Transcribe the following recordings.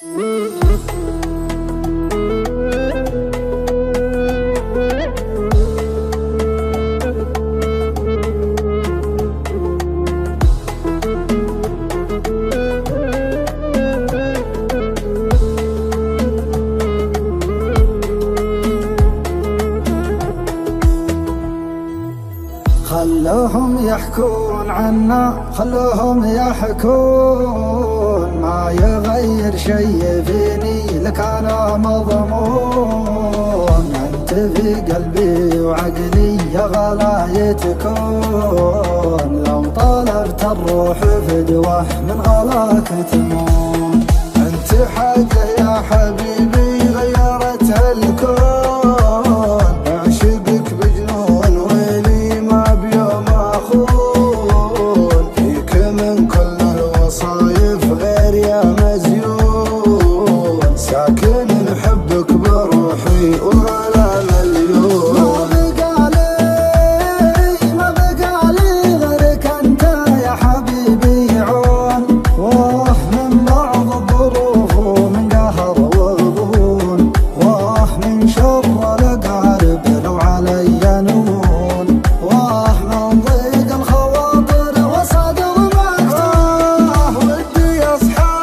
خلوهم يحكون عنا، خلوهم يحكون، ما يغير شي فيني لك انا مضمون. انت في قلبي وعقلي يا غلاي تكون، لو طلبت الروح فدوه من غلاك تمون. انت حاجة يا حبيبي غيرت الكون، اعشقك بجنون ويلي ما بيوم اخون. فيك من كل الوصايف غير يا مزيون، ساكن نحبك بروحي وغلا مليون. ما بقى لي غيرك انت يا حبيبي عون، واه من بعض الظروف ومن قهر وغبون، واه من شر الاقارب لو علي نون، واه من ضيق الخواطر وصدر مكتوم. ودي اصحى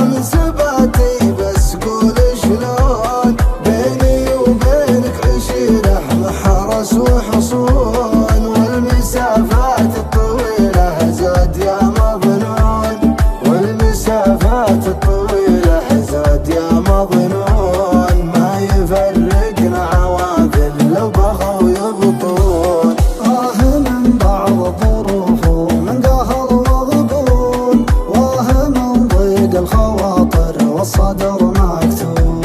من سباتي بس قول شلون، بيني وبينك عشيرة محرس وحصون، والمسافات الطويلة زاد يا مظنون، والمسافات الطويلة زاد يا مظنون. ما يفرقنا عواذل لو بغوا يبطون، من بعض الظروف ومن قهر وغبون، من ضيق الخواطر والصدر مكتوم.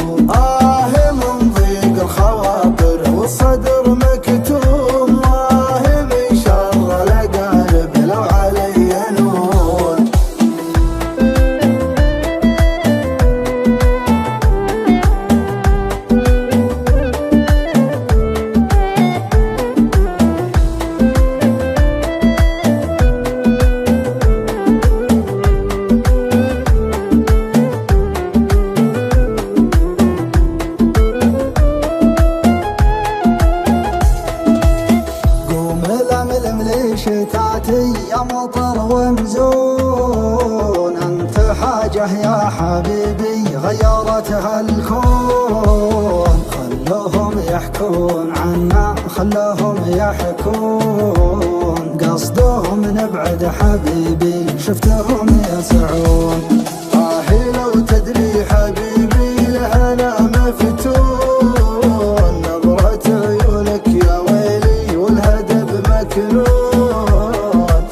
من ضيق الخواطر والصدر مكتوم، من شر الاقارب لو علي نون. قوم لملم ليش تاتي يا مطر ومزون، انت حاجة يا حبيبي غيرتها الكون. خلوهم يحكون عنا، خلوهم يحكون، قصدهم نبعد حبيبي شفتهم يسعون. لو تدري حبيبي لهنا مفتون، نظرة عيونك يا ويلي والهدف مكنون،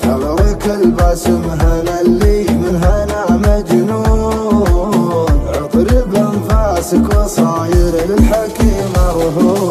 ثغرك الباسم هنا اللي من هنا مجنون، عطر بانفاسك وصاير للحكيم مرهون.